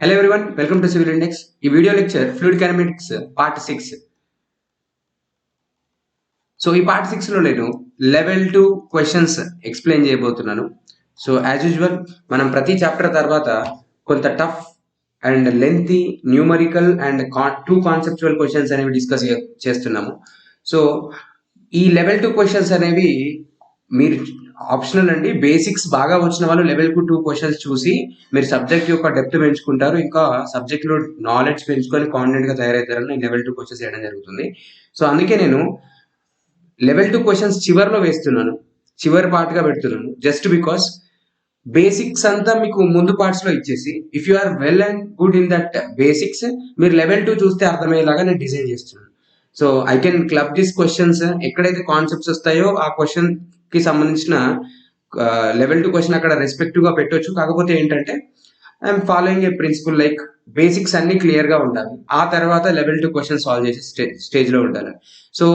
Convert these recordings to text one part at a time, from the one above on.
Hello everyone, welcome to Civil Index. ఈ video lecture fluid kinematics part 6. So ఈ part 6 లో నేను level 2 questions explain చేయబోతున్నాను. So as usual మనం ప్రతి చాప్టర్ తర్వాత కొంత tough and lengthy numerical and two conceptual questions అనేవి డిస్కస్ చేస్తున్నాము. సో ఈ లెవెల్ 2 క్వశ్చన్స్ అనేవి మీరు ఆప్షనల్ అండి. బేసిక్స్ బాగా వచ్చిన వాళ్ళు లెవెల్ 2 క్వశ్చన్స్ చూసి మీరు సబ్జెక్ట్ యొక్క డెప్త్ పెంచుకుంటారు, ఇంకా సబ్జెక్ట్ లో నాలెడ్జ్ పెంచుకొని కాన్ఫిడెంట్ గా తయారవుతారని నేను లెవెల్ 2 క్వశ్చన్స్ చేయడం జరుగుతుంది. సో అందుకే నేను లెవెల్ 2 క్వశ్చన్స్ చివరిలో వేస్తున్నాను, చివరి పార్ట్ గా పెడుతున్నాను. జస్ట్ బికాస్ బేసిక్స్ అంతా మీకు ముందు పార్ట్స్ లో ఇచ్చేసి if you are well and good in that basics మీరు లెవెల్ 2 చూస్తే అర్థమయ్యేలాగా నేను డిజైన్ చేస్తున్నాను. So I can club this questions, ఎక్కడైతే కాన్సెప్ట్స్ వస్తాయో ఆ క్వశ్చన్ కి సంబంధించిన లెవెల్ 2 క్వశ్చన్ అక్కడ రెస్పెక్టివ్ గా పెట్టొచ్చు. కాకపోతే ఏంటంటే I'm following a principle, like basics అన్ని క్లియర్ గా ఉండాలి, ఆ తర్వాత లెవెల్ 2 క్వశ్చన్ సాల్వ్ చేసే స్టేజ్ లో ఉండాలి. సో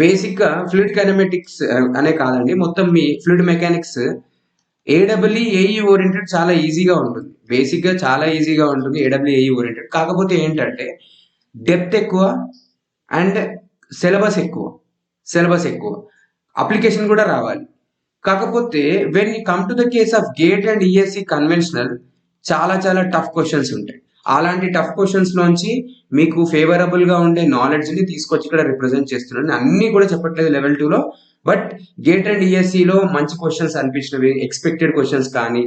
బేసిక్ గా ఫ్లూయిడ్ కైనమాటిక్స్ అనే కాదండి, మొత్తం మీ ఫ్లూయిడ్ మెకానిక్స్ ఏడబ్ల్యూఏఈ ఓరియంటెడ్ చాలా ఈజీగా ఉంటుంది. బేసిక్ గా చాలా ఈజీగా ఉంటుంది ఏడబ్ల్యూఏఈ ఓరియంటెడ్. కాకపోతే ఏంటంటే డెప్త్ ఎక్కువ అండ్ సిలబస్ ఎక్కువ, అప్లికేషన్ కూడా రావాలి. కాకపోతే when you come to the case of gate and ESC conventional చాలా చాలా టఫ్ క్వశ్చన్స్ ఉంటాయి. అలాంటి టఫ్ క్వశ్చన్స్ లోంచి మీకు ఫేవరబుల్ గా ఉండే నాలెడ్జ్ ని తీసుకొచ్చి ఇక్కడ రిప్రజెంట్ చేస్తున్నాను. అన్ని కూడా చెప్పట్లేదు లెవెల్ 2 లో, బట్ గేట్ అండ్ ఈఎస్సి లో మంచి క్వశ్చన్స్ అనిపించినవి, ఎక్స్పెక్టెడ్ క్వశ్చన్స్ కానీ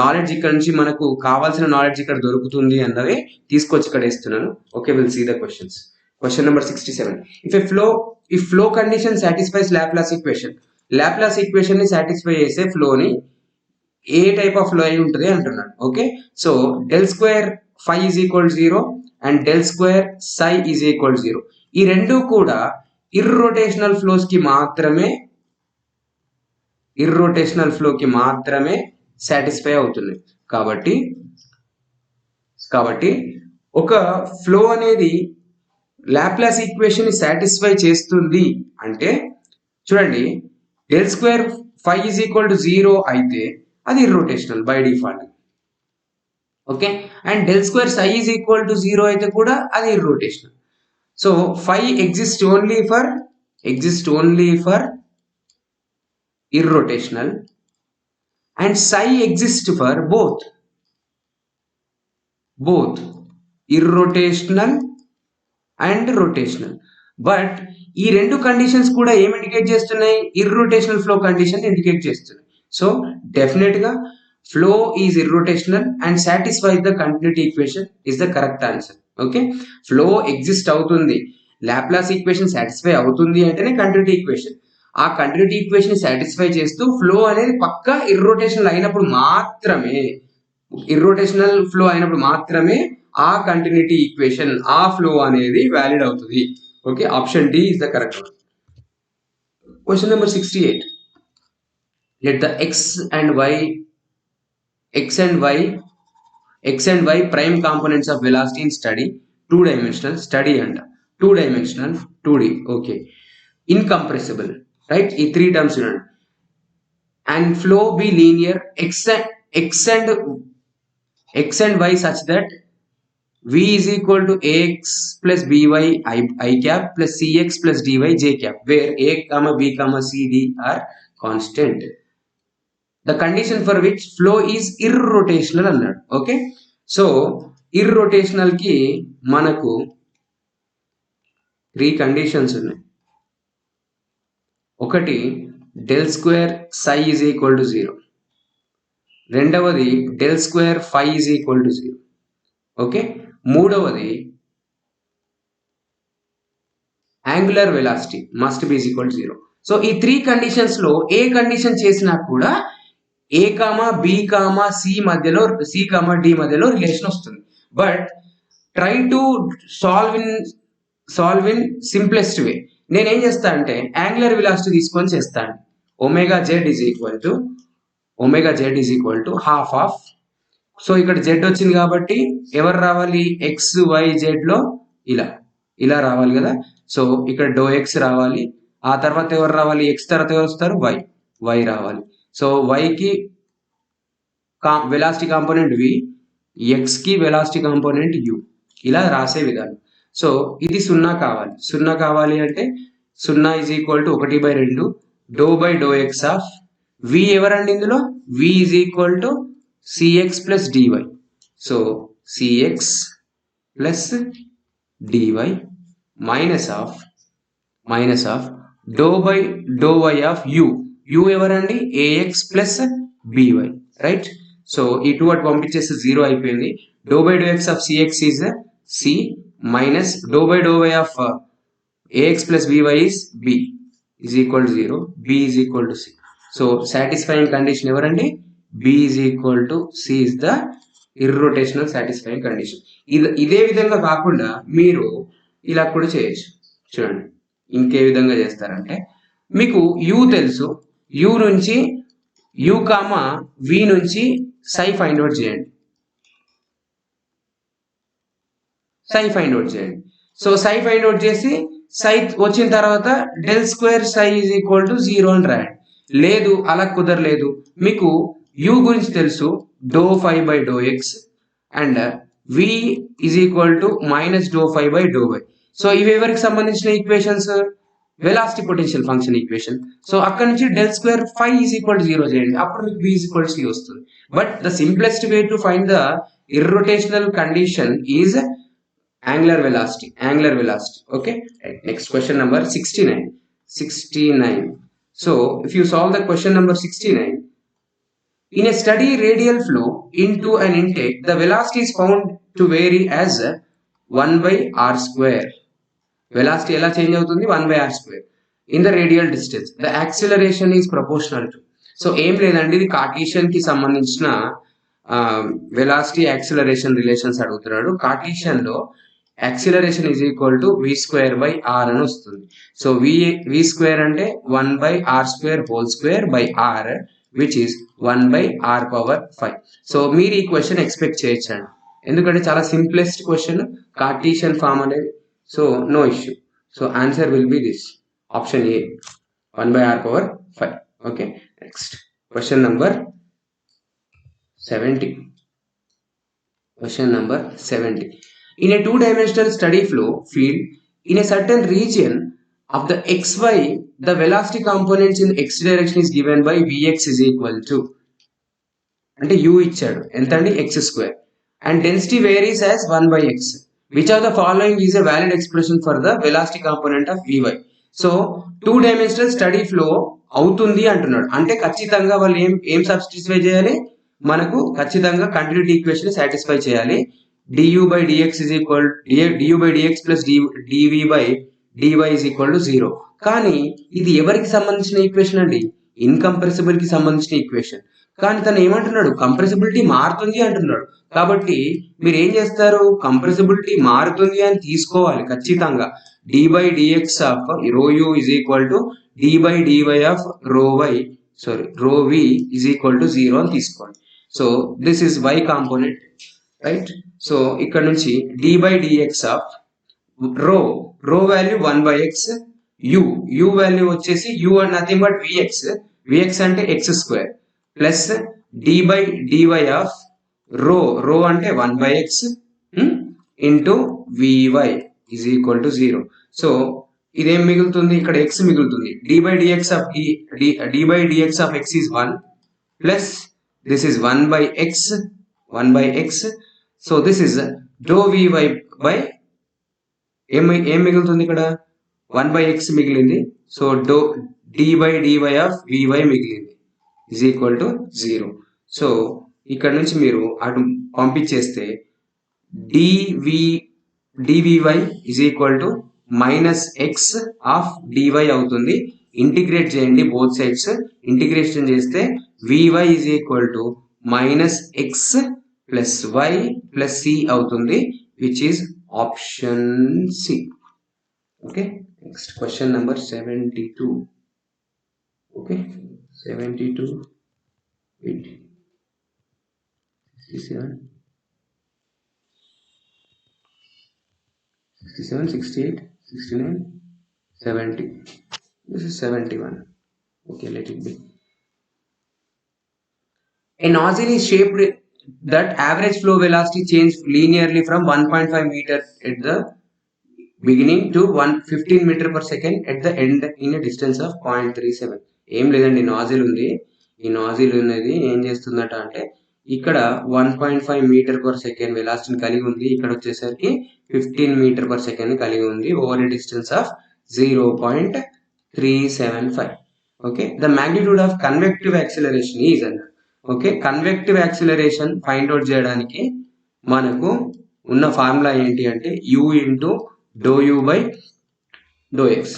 నాలెడ్జ్ ఇక్కడ నుంచి మనకు కావాల్సిన నాలెడ్జ్ ఇక్కడ దొరుకుతుంది అన్నవి తీసుకొచ్చి ఇక్కడ ఇస్తున్నాను. Okay, will see the questions. Question number 67. If flow condition satisfies Laplace equation, Laplace equation ని satisfy చేసే flow ని ఏ టైప్ ఆఫ్ ఫ్లో అయి ఉంటుంది అంటున్నాడు. Okay, so del square phi is equal 0 and del square psi is equal 0. ఈ రెండు కూడా irrotational flows కి మాత్రమే సాటిస్ఫై అవుతుంది. కాబట్టి ఒక ఫ్లో అనేది లాప్లాస్ ఈక్వేషన్ ని సాటిస్ఫై చేస్తుంది అంటే చూడండి, del square phi is equal to 0 అయితే అది irrotational by default. Okay, and del square psi is equal to 0 అయితే కూడా అది irrotational. So phi exist only for irrotational and psi exist for both irrotational and rotational. But ఈ రెండు conditions కూడా ఏం indicate చేస్తున్నాయి? ఇర్రోటేషనల్ ఫ్లో కండిషన్ ఇండికేట్ చేస్తున్నాయి. So definite గా flow is irrotational and satisfies the continuity equation is the correct answer. Okay, flow exist అవుతుంది, Laplace equation satisfy అవుతుంది అంటేనే కంటిన్యూటీ ఈక్వేషన్. ఆ కంటిన్యూటీ ఈక్వేషన్ సాటిస్ఫై చేస్తూ ఫ్లో అనేది పక్కా ఇర్రోటేషనల్ అయినప్పుడు మాత్రమే ఆ కంటిన్యూటీ ఈక్వేషన్, ఆ ఫ్లో అనేది వ్యాలిడ్ అవుతుంది. Okay, option D is the correct one. Question number 68. Let the x and y prime components of velocity in two-dimensional 2D. Okay, incompressible, right? ఈ 3 terms చూడండి. And flow be linear x and y such that v is equal to ax plus by I cap plus cx plus dy j cap, where a, b, c, d are constant. The condition for which flow is irrotational అన్నాడు. Okay, so irrotational కి మనకు 3 conditions ఉన్నాయి. ఒకటి del square psi is equal to 0, రెండవది del square phi is equal to 0. Okay, మూడవది angular velocity must be equal 0. So ఈ 3 conditions లో ఏ కండిషన్ చేసినా కూడా A comma B comma C మధ్యలో, సి కామా డి మధ్యలో రిలేషన్ వస్తుంది. But try to solve in simplest way. నేనేం చేస్తా అంటే యాంగులర్ వెలాసిటీ తీసుకొని చేస్తాను. Omega Z is equal to half of, so ఇక్కడ జెడ్ వచ్చింది కాబట్టి ఎవరు రావాలి? ఎక్స్ వై జెడ్ లో ఇలా రావాలి కదా. సో ఇక్కడ డో ఎక్స్ రావాలి, ఆ తర్వాత ఎవరు రావాలి? ఎక్స్ తర్వాత ఎవరు వస్తారు? వై రావాలి. సో వైకి వెలాసిటీ కాంపోనెంట్ వి, x కి వెలాసిటీ కాంపోనెంట్ u ఇలా రాసే విధానం. సో ఇది సున్నా కావాలి. సున్నా కావాలి అంటే సున్నా is equal to 1/2 do by do x of v ఎవరండి ఇందులో v is equal to cx plus dy. So cx plus dy minus of do by do y of u ఎవరండి ax plus by, right. So ఈ 2 అటు పంపించేసి 0 అయిపోయింది. Do by do x of cx is c minus do by do y of ax plus by is b is equal to 0, b is equal to c. So satisfying condition ఎవరండి b is equal to c is the irrotational satisfying condition. ఇదే విధంగా కాకుండా మీరు ఇలా కూడా చేయొచ్చు. చూడండి ఇంకే విధంగా చేస్తారంటే మీకు u తెలుసు, u నుంచి u కామా v నుంచి psi ఫైండ్ అవుట్ చేయండి. సో psi ఫైండ్ అవుట్ చేసి psi వచ్చిన తర్వాత del square psi is equal to 0 అని రాయండి. లేదు అలా కుదరలేదు, మీకు u గురించి తెలుసు do phi by do x and v is equal to minus do phi by do y. So ఇవి ఎవరికి సంబంధించిన equations velocity potential function equation. So అక్కడ నుంచి del square phi is equal to 0 చేయండి, అప్పుడు మీకు v is equal to c వస్తుంది. But the simplest way to find the irrotational condition is angular velocity. Okay, right. Next question number 69. So if you solve the question number 69, in a steady radial flow into an intake, the velocity is found to vary as 1 by r square. Velocity ఎలా change అవుతుంది 1 by r square in the radial distance. The acceleration is proportional to. So ఏం లేదండి, ఇది Cartesian కి సంబంధించిన velocity acceleration relations అడుగుతున్నాడు. Cartesian లో acceleration is equal to v square by r అని వస్తుంది. సో v స్క్వేర్ అంటే 1 by r square whole square by r which is 1 by r power 5. So మీరు ఈ క్వశ్చన్ ఎక్స్పెక్ట్ చేయొచ్చండి, ఎందుకంటే చాలా సింప్లెస్ట్ క్వశ్చన్ కార్టీషియన్ ఫామ్ అనేది. So no issue. So answer will be this option A 1 by r power 5. Okay, next question number 70. Question number 70. In a two-dimensional steady flow field, in a certain region of the xy, the velocity components in x direction is given by vx is equal to, అంటే u ఇచ్చాడు ఎంత అండి x square, and density varies as 1 by x. Which of the following is a valid expression for the velocity component of vy? So two dimensional study flow అవుతుంది అంటున్నాడు, అంటే ఖచ్చితంగా వాళ్ళు ఏం సబ్స్టిట్యూట్ చేయాలి, మనకు ఖచ్చితంగా కంటిన్యూటీ ఈక్వేషన్ సాటిస్ఫై చేయాలి. du by dx is equal du by dx plus dv by dy is equal to 0. కానీ ఇది ఎవరికి సంబంధించిన ఈక్వేషన్ అండి, ఇన్కంప్రెసిబుల్ కి సంబంధించిన ఈక్వేషన్. కానీ తను ఏమంటున్నాడు, కంప్రెసిబిలిటీ మారుతుంది అంటున్నాడు. కాబట్టి మీరు ఏం చేస్తారు, కంప్రెసిబిలిటీ మారుతుంది అని తీసుకోవాలి ఖచ్చితంగా. d by dx of rho u is equal to d by dy of rho v is equal to 0 అని తీసుకోండి. So this is y component, right. So ఇక్కడ నుంచి d by dx of rho value 1 by x, u value వచ్చేసి u and nothing but vx అంటే x square plus d by dy of rho అంటే 1 by x into vy is equal to 0. So ఇదేం మిగులుతుంది, ఇక్కడ x మిగులుతుంది. d by dx of x is 1 plus this is 1 by x. So this is dou vy by ఏం మిగులుతుంది, ఇక్కడ 1 by x మిగిలింది. So d by dy of vy మిగిలింది is equal to 0. So ఇక్కడ నుంచి మీరు అటు పంపించేస్తే dvy is equal to minus x of dy అవుతుంది. ఇంటిగ్రేట్ చేయండి బోత్ సైడ్స్, ఇంటిగ్రేషన్ చేస్తే vy is equal to minus x plus y plus c అవుతుంది, which is option C. Okay, next question number 72. Okay, 72 67 68 69 70. This is 71. Okay, let it be. A nozzle is shaped that average flow velocity changed linearly from 1.5 meter at the beginning to 115 meter per second at the end in a distance of 0.37. ఏం లేదండి, nozzle ఉంది. ఈ nozzle అనేది ఏం చేస్తుందట అంటే ఇక్కడ 1.5 metre per second వెలాసిటీని కలిగి ఉంది. ఇక్కడ వచ్చేసరికి 15 మీటర్ పర్ సెకండ్ కలిగి ఉంది over a distance of 0.375. Okay, the magnitude of convective acceleration is అన్నాడు. Okay, convective acceleration find out చేయడానికి మనకు ఉన్న ఫార్ములా ఏంటి అంటే u into dou u by do x.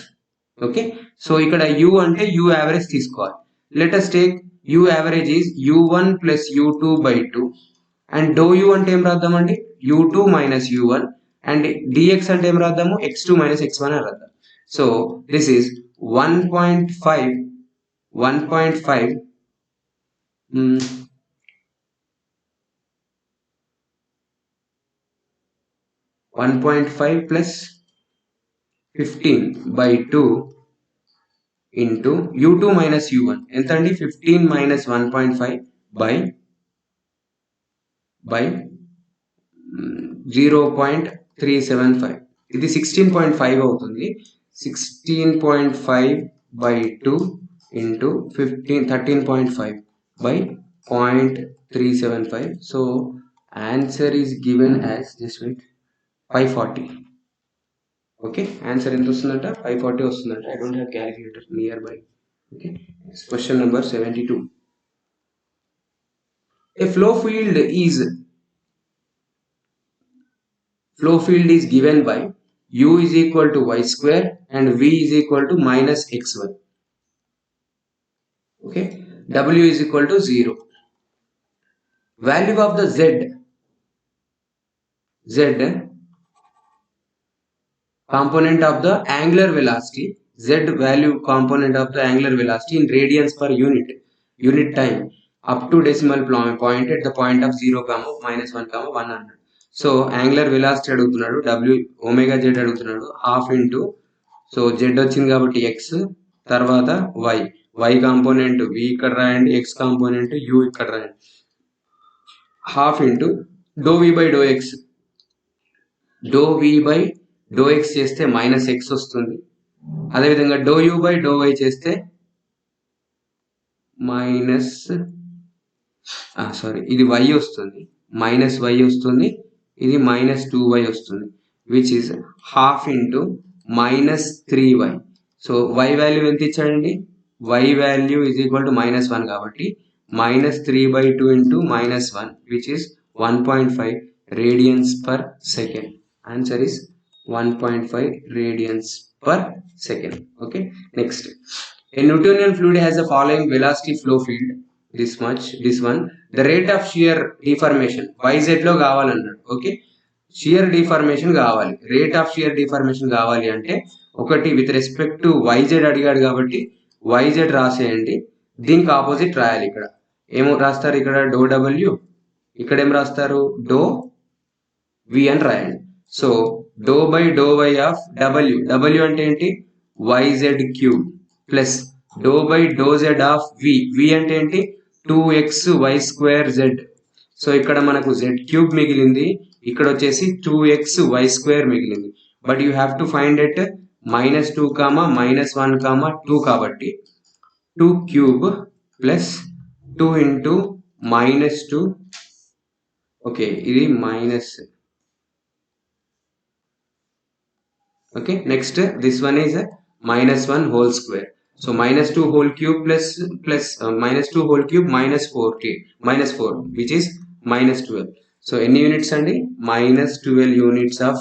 Okay, so ఇక్కడ u అంటే u యావరేజ్ తీసుకోవాలి. Let us take u average is u1 plus u2 by 2 and dou u అంటే ఏం రాద్దామండి, u2 minus u1 and dx అంటే ఏం రాద్దాము, x2 minus x1 అని రాద్దాం. So this is 1.5 plus 15 by 2 into u2 minus u1 ఎంత అండి, 15 minus 1.5 by 0.375. ఇది 16.5 అవుతుంది. 16.5 by 2 into 13.5 by 0.375. so answer is given as, just wait, 540. Okay, answer ఎంత వస్తుందంట, 540 వస్తుందంట. I don't have calculator near by. Okay, question number 72. A flow field is given by u is equal to y square and v is equal to minus xy. Okay, w is equal to 0. Value of the z component of the angular velocity, z value component of the angular velocity in radians per unit time up to decimal point at the point of 0, -1, 100. So angular velocity అడుగుతున్నాడు, w omega Z అడుగుతున్నాడు, half into, so Z వచ్చింది కాబట్టి X, తర్వాత y component v ఇక్కడ రాయండి, x component u ఇక్కడ రాయండి, half into do v by do x. Do v by do x చేస్తే మైనస్ ఎక్స్ వస్తుంది. అదేవిధంగా do u by do y చేస్తే ఇది y వస్తుంది, మైనస్ y వస్తుంది, ఇది మైనస్ 2y వస్తుంది, which is half into minus 3y. So y value ఎంత ఇచ్చాడండి, y value is equal to -1 కాబట్టి -3/2 into -1 which is 1.5 radians per second. Answer is 1.5 radians per second. Okay, next, a Newtonian fluid has the following velocity flow field, this one, the rate of shear deformation yz లో కావాలన్నాడు. Okay, shear deformation కావాలి, rate of shear deformation కావాలి అంటే ఒకటి with respect to yz అడిగాడు కాబట్టి yz రాసేయండి, దీనికి opposite రాయాలి. ఇక్కడ ఏమో రాస్తారు, ఇక్కడ డో w, ఇక్కడ ఏం రాస్తారు, డో v అని రాయండి. So do by do y of w అంటే ఏంటి, yz cube plus do by do z of v అంటే ఏంటి, 2xy స్క్వేర్ z. సో ఇక్కడ మనకు z క్యూబ్ మిగిలింది, ఇక్కడ వచ్చేసి 2xy స్క్వేర్ మిగిలింది. But you have to find it -2, -1, 2 కాబట్టి 2 క్యూబ్ ప్లస్ 2 ఇంటూ -2. ఓకే, ఇది minus. Okay, next this one is -1 whole square. So -2 whole cube plus -2 whole cube -4 which is -12. So any units andi, -12 units of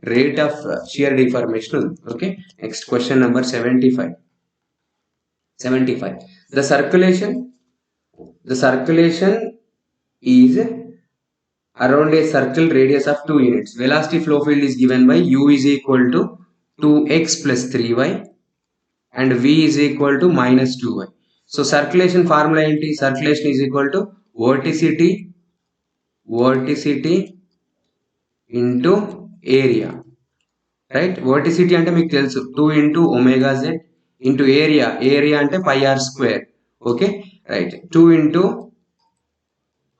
rate of shear deformation. Okay, next question number 75. The circulation is around a circle radius of 2 units. Velocity flow field is given by u is equal to 2x plus 3y and v is equal to -2y. So circulation formula enti, circulation is equal to vorticity into area, right? Vorticity ante meeku telusu 2 into omega z into area ante pi r square. Okay, right, 2 into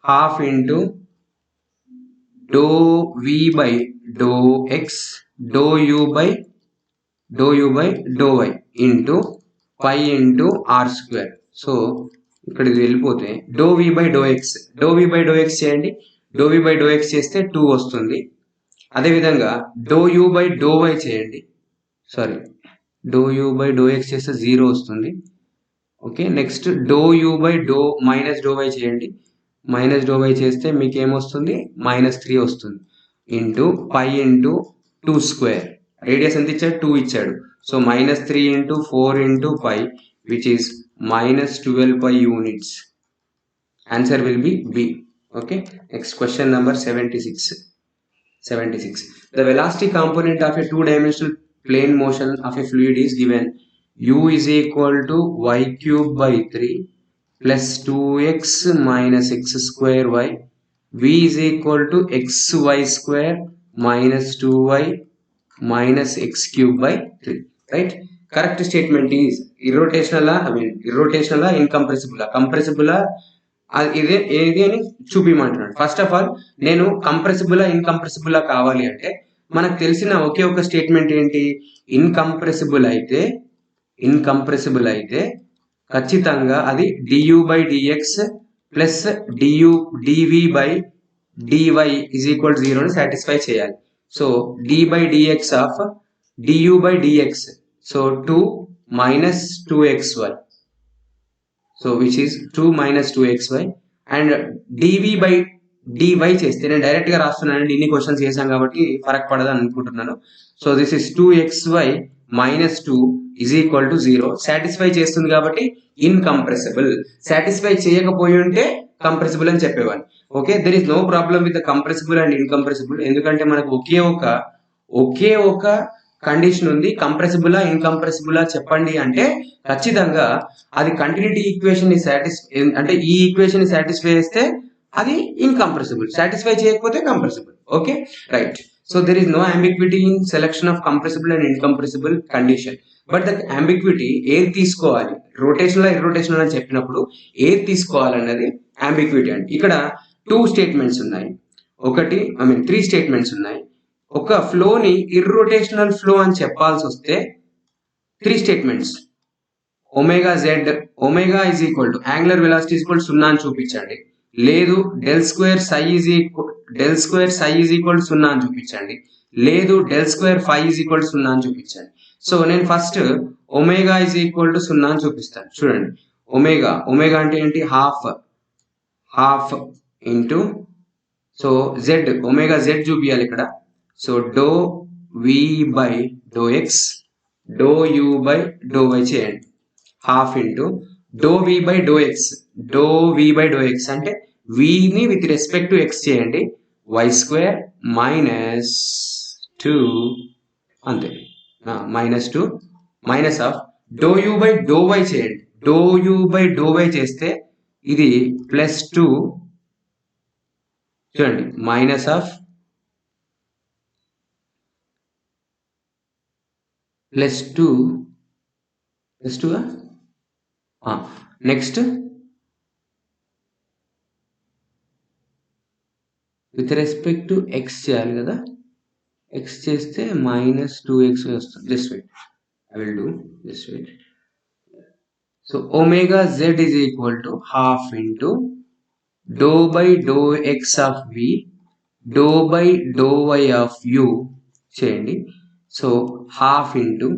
half into dou v by dou x dou u by dou y into pi into r square. So ఇక్కడ ఇది వెళ్ళిపోతే dou v by do x చేయండి. Dou v by do x చేస్తే 2 వస్తుంది. అదేవిధంగా do u by do y చేయండి. Sorry, dou u by do x చేస్తే 0 వస్తుంది. Okay, next dou u by minus dou y చేయండి. మైనస్ డో వై చేస్తే మీకు ఏమొస్తుంది? -3 వస్తుంది. Into pi into 2 square. Radius ఎంత ఇచ్చాడు? 2 ఇచ్చాడు. So -3 into 4 into pi which is -12 pi units. Answer will be B. Okay, next question number 76. The velocity component of a two-dimensional plane motion of a fluid is given. U is equal to y cube by 3 plus 2x minus x square y. V is equal to xy square minus 2y minus x cube by 3. Right? Correct statement is irrotational, incompressible, compressible, ఇది ఏది అని చూపిమంటున్నాడు. First of all నేను compressible incompressible కావాలి అంటే మనకు తెలిసిన ఒకే ఒక statement ఏంటి? ఇన్కంప్రెసిబుల్ అయితే ఖచ్చితంగా అది du by dx plus dv by dy is equal 0 ని సాటిస్ఫై చేయాలి. So d by dx of du by dx, so 2 minus 2xy, so which is 2 minus 2xy, and dv by dy చేస్తే నేను direct గా రాస్తున్నాను. ఇన్ని questions చేశాం కాబట్టి ఫరక్ పడదు అనుకుంటున్నాను. So this is 2xy minus 2 is equal to 0. Satisfy చేస్తుంది కాబట్టి ఇన్కంప్రెసిబుల్. సాటిస్ఫై చేయకపోయి ఉంటే కంప్రెసిబుల్ అని చెప్పేవాళ్ళు. Okay, there is no problem with compressible and incompressible. ఎందుకంటే మనకు ఒకే ఒక కండిషన్ ఉంది. కంప్రెసిబులా ఇన్కంప్రెసిబులా చెప్పండి అంటే ఖచ్చితంగా అది కంటిన్యూటీ ఈక్వేషన్ ని అంటే ఈ ఈక్వేషన్ ని సాటిస్ఫై చేస్తే అది ఇన్కంప్రెసిబుల్, సాటిస్ఫై చేయకపోతే compressible. Okay, right. So there is no ambiguity in selection of compressible and incompressible condition. But the ambiguity ఏది తీసుకోవాలి, రొటేషనల్ ఇర్రొటేషనల్ అని చెప్పినప్పుడు ఏది తీసుకోవాలన్నది అంబిగ్విటీ అండి. ఇక్కడ 2 స్టేట్మెంట్స్ ఉన్నాయి, 3 స్టేట్మెంట్స్ ఉన్నాయి. ఒక ఫ్లోని ఇర్రొటేషనల్ ఫ్లో అని చెప్పాల్సి వస్తే 3 statements. Omega is equal to angular velocity is equal 0 అని చూపించండి. లేదు del square psi is equal 0 అని చూపించండి. లేదు del square phi is equal 0 అని చూపించండి. సో నేను first omega is equal to 0 అని చూపిస్తాను. చూడండి, ఒమేగా అంటే ఏంటి? Half into, so Z, omega Z చూపించాలి ఇక్కడ. So dou v by do x dou u by do y చేయండి. Half into do v by do x అంటే విని విత్ రెస్పెక్ట్ టు ఎక్స్ చేయండి. వై స్క్వేర్ మైనస్ 2 అంతే, -2 minus of dou u by do y చేయండి. Dou u by do y చేస్తే ఇది +2 చూడండి, minus of +2 next with respect to x చేయాలి కదా. ఎక్స్ చేస్తే -2x వస్తుంది. Just wait, I will do, just wait. So omega Z is equal to half into dou by do x of we do by do y of u చేయండి. So half into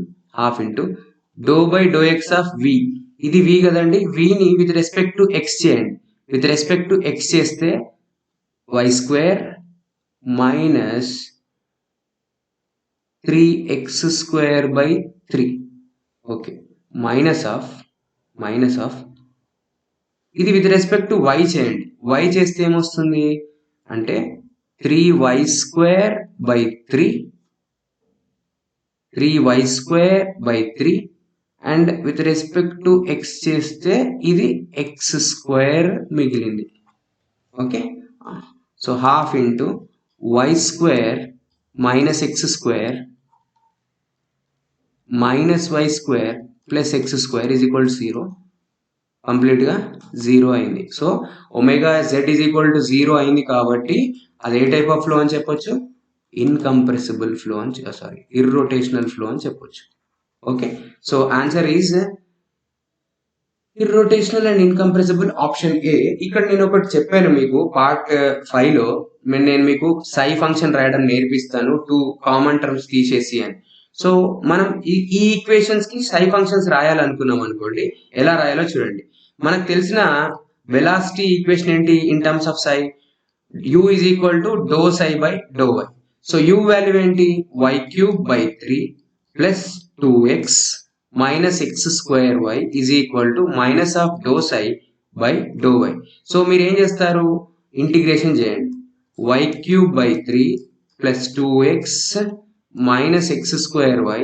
dou by do x of v, ఇది v కదండి, విని with respect to x చేయండి. With respect to x చేస్తే y square minus 3x square by 3. Okay, minus of ఇది with respect to y చేయండి. Y చేస్తే ఏమొస్తుంది అంటే 3y square by 3 and with respect to x చేస్తే ఇది x స్క్వేర్ మిగిలింది. Okay, so half into y square minus x square minus y square plus x square is equal 0. కంప్లీట్గా zero అయింది. So omega Z is equal to zero అయింది కాబట్టి అది ఏ type of flow అని చెప్పొచ్చు? ఇన్కంప్రెసిబుల్ ఫ్లో అని ఇర్రోటేషనల్ ఫ్లో అని చెప్పొచ్చు. Okay, so answer is irrotational and incompressible option A. ఇక్కడ నేను ఒకటి చెప్పాను మీకు పార్ట్ 5 లో, నేను మీకు సై ఫంక్షన్ రాయడం నేర్పిస్తాను 2 కామన్ టర్మ్స్ తీసేసి అని. సో మనం ఈ ఈక్వేషన్స్ కి సై ఫంక్షన్స్ రాయాలనుకున్నాం అనుకోండి, ఎలా రాయాలో చూడండి. మనకు తెలిసిన వెలాసిటీ ఈక్వేషన్ ఏంటి in terms of psi? u is equal to do psi by do y. So u value ఏంటి? y³/3 plus 2x minus x square y is equal to minus of dou psi by dou y. So మీరు ఏం చేస్తారు? Integration చేయండి. y³/3 plus 2x minus x square y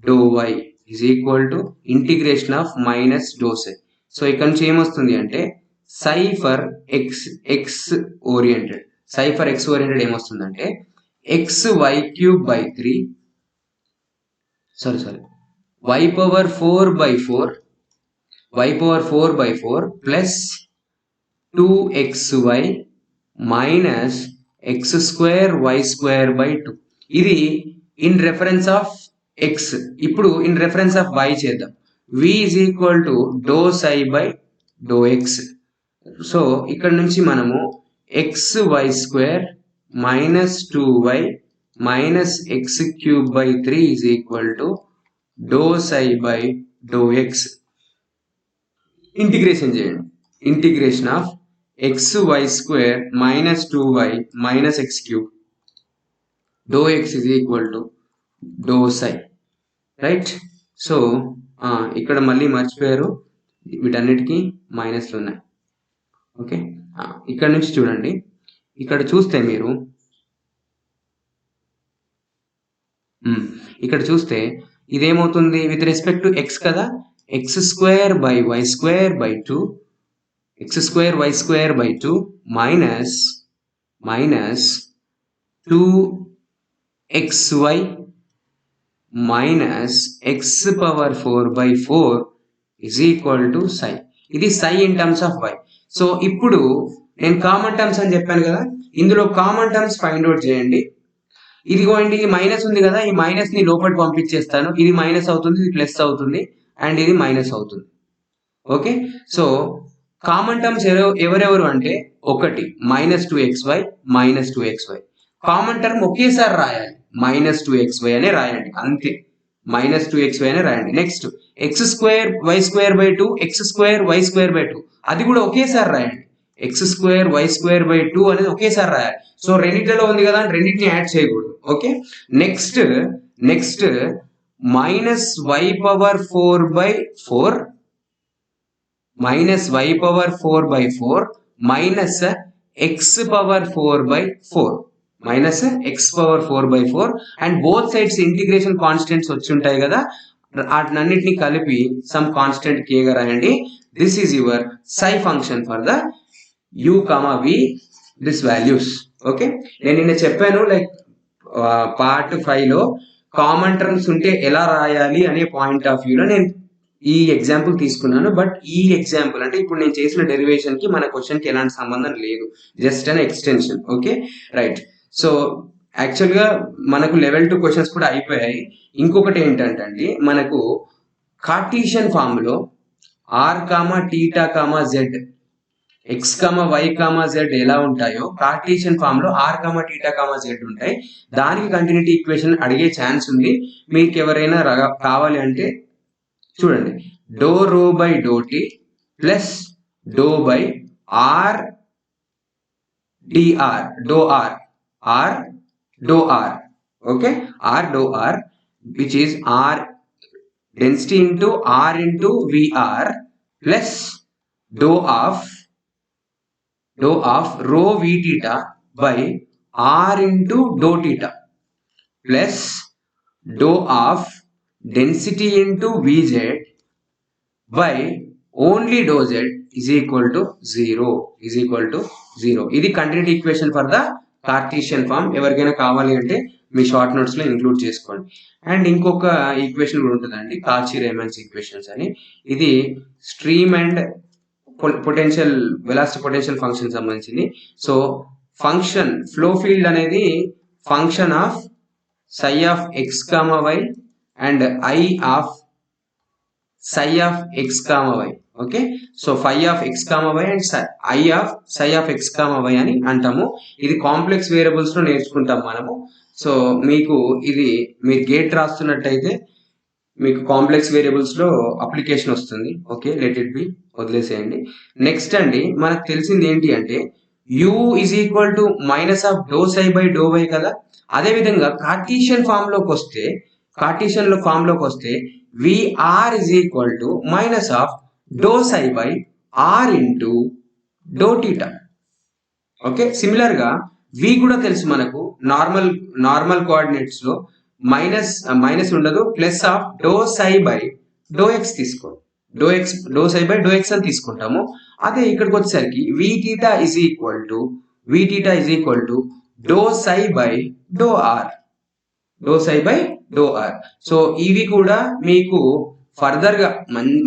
dou y is equal to integration of minus dou psi. So ఇక్కడ నుంచి ఏమొస్తుంది అంటే psi for x oriented. psi for x oriented ఏమొస్తుందంటే y³/3 y power 4/4 plus 2xy minus x square y square by 2. ఇది in reference of x. ఇప్పుడు in reference of y చేద్దాం. v is equal to dou psi by dou x. So ఇక్కడ నుంచి మనము xy square minus 2y minus x³/3 is equal to dou psi by dou x. Integration చేయండి. Integration of xy square minus 2y minus x³ dou x is equal to dou psi. Right? So ఇక్కడ మళ్ళీ మర్చిపోయారు, వీటన్నిటికీ మైనస్లు ఉన్నాయి. Okay, ఇక్కడ నుంచి చూడండి. ఇక్కడ చూస్తే మీరు ఇక్కడ చూస్తే ఇదేమవుతుంది? విత్ రెస్పెక్ట్ టు ఎక్స్ కదా, x² y² by 2 minus 2xy minus x⁴/4 is equal to psi. ఇది psi in terms of y. So ఇప్పుడు నేను కామన్ టర్మ్స్ అని చెప్పాను కదా, ఇందులో కామన్ టర్మ్స్ ఫైండ్ అవుట్ చేయండి. ఇదిగోండి, ఇది మైనస్ ఉంది కదా, ఈ మైనస్ ని లోపలికి పంపించేస్తాను. ఇది మైనస్ అవుతుంది, ఇది ప్లస్ అవుతుంది, అండ్ ఇది మైనస్ అవుతుంది. ఓకే, సో కామన్ టర్మ్స్ ఎవరెవరు అంటే ఒకటి -2xy -2xy. కామన్ టర్మ్ ఒకేసారి రాయాలి, -2xy అనే రాయండి, అంతే. -2xy అనే రాయండి. నెక్స్ట్ x² y² 2 అది కూడా ఒకేసారి రాయండి. x² y² అనేది ఒకేసారి రాయాలి. సో రెండింటిలో ఉంది కదా, రెండింటిని యాడ్ చేయకూడదు. Okay, next -y⁴/4 minus y⁴/4 minus x⁴/4 and both sides integration constants వచ్చి ఉంటాయి కదా, వాటినన్నిటిని కలిపి సమ్ కాన్స్టెంట్ k గా రాయండి. This is your psi function for the u, v this values. Okay, నేను నిన్న చెప్పాను లైక్ పార్ట్ 5 లో కామన్ టర్మ్స్ ఉంటే ఎలా రాయాలి అనే పాయింట్ ఆఫ్ వ్యూలో నేను ఈ ఎగ్జాంపుల్ తీసుకున్నాను. బట్ ఈ ఎగ్జాంపుల్ అంటే ఇప్పుడు నేను చేసిన డెరివేషన్ కి మన క్వశ్చన్ కి ఎలాంటి సంబంధం లేదు, just an extension. Okay, right. So actual గా మనకు లెవెల్ 2 క్వశ్చన్స్ కూడా అయిపోయాయి. ఇంకొకటి ఏంటంటే అండి, మనకు కార్టీషియన్ ఫామ్ లో r, θ, z x, y, z ఎలా ఉంటాయో కార్టీషియన్ ఫామ్ లో r, θ, z ఉంటాయి. దానికి కంటిన్యూటీ ఈక్వేషన్ అడిగే ఛాన్స్ ఉంది. మీకు ఎవరైనా కావాలి అంటే చూడండి, do rho by do t plus do by r dr do r. Okay, r do r which is r density into r into vr plus dou of rho v theta by r into dou theta plus dou of density into vz by only dou z is equal to 0. ఇది continuity equation for the Cartesian form. ఎవరికైనా కావాలి అంటే మీ short notes లో include చేసుకోండి. And ఇంకొక equation కూడా ఉంటుందండి, కాచి రేమన్స్ ఈక్వేషన్స్ అని. ఇది stream and potential velocity potential function సంబంధించింది. సో ఫంక్షన్ ఫ్లో ఫీల్డ్ అనేది function of psi of x comma y and I of psi of x comma y. Okay, so phi of x comma y and I of psi of x comma y అని అంటాము. ఇది complex variables లో నేర్చుకుంటాం మనము. So మీకు ఇది మీరు gate రాస్తున్నట్టయితే మీకు కాంప్లెక్స్ వేరియబుల్స్ లో అప్లికేషన్ వస్తుంది. ఓకే, లెట్ ఇట్ బి, వదిలేసేయండి. నెక్స్ట్ అండి, మనకు తెలిసింది ఏంటి అంటే u is equal to minus of do psi by do y కదా. అదే విధంగా కార్టీషియన్ ఫామ్ లోకి వస్తే, కార్టీషియన్ లో ఫామ్ లోకి వస్తే vr is equal to minus of do psi by r into dou theta. Okay, similar గా v కూడా తెలుసు మనకు, నార్మల్ కోఆర్డినేట్స్ లో మైనస్ ఉండదు, plus of do psi by do x తీసుకోండి, dou psi by do x అని తీసుకుంటాము. అదే ఇక్కడికి వచ్చేసరికి v theta is equal to do psi by do r, so ఇవి కూడా మీకు ఫర్దర్ గా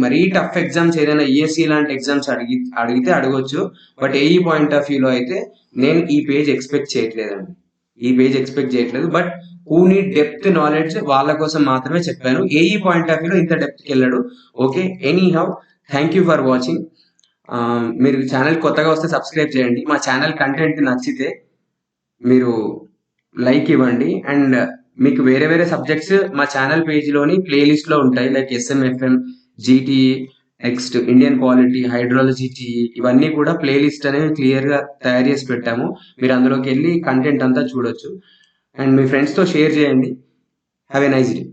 మరీ టఫ్ ఎగ్జామ్స్ ఏదైనా ఈఎస్సి లాంటి ఎగ్జామ్స్ అడిగితే అడగొచ్చు. బట్ ఏఈ పాయింట్ ఆఫ్ వ్యూలో అయితే నేను ఈ పేజ్ ఎక్స్పెక్ట్ చేయట్లేదు. But who need depth knowledge వాళ్ళ కోసం మాత్రమే చెప్పాను. ఏఈ పాయింట్ ఆఫ్ వ్యూలో ఇంత డెప్త్కి వెళ్ళాడు. Okay, any how, thank you for watching. మీరు ఛానల్ కొత్తగా వస్తే సబ్స్క్రైబ్ చేయండి. మా ఛానల్ కంటెంట్ నచ్చితే మీరు లైక్ ఇవ్వండి. అండ్ మీకు వేరే వేరే సబ్జెక్ట్స్ మా ఛానల్ పేజ్లోని ప్లేలిస్ట్లో ఉంటాయి, like SMFM, GTE, next Indian polity, hydrology, TE, ఇవన్నీ కూడా ప్లేలిస్ట్ అనేవి క్లియర్గా తయారు చేసి పెట్టాము. మీరు అందులోకి వెళ్ళి కంటెంట్ అంతా చూడొచ్చు. అండ్ మీ ఫ్రెండ్స్తో షేర్ చేయండి. Have a nice day.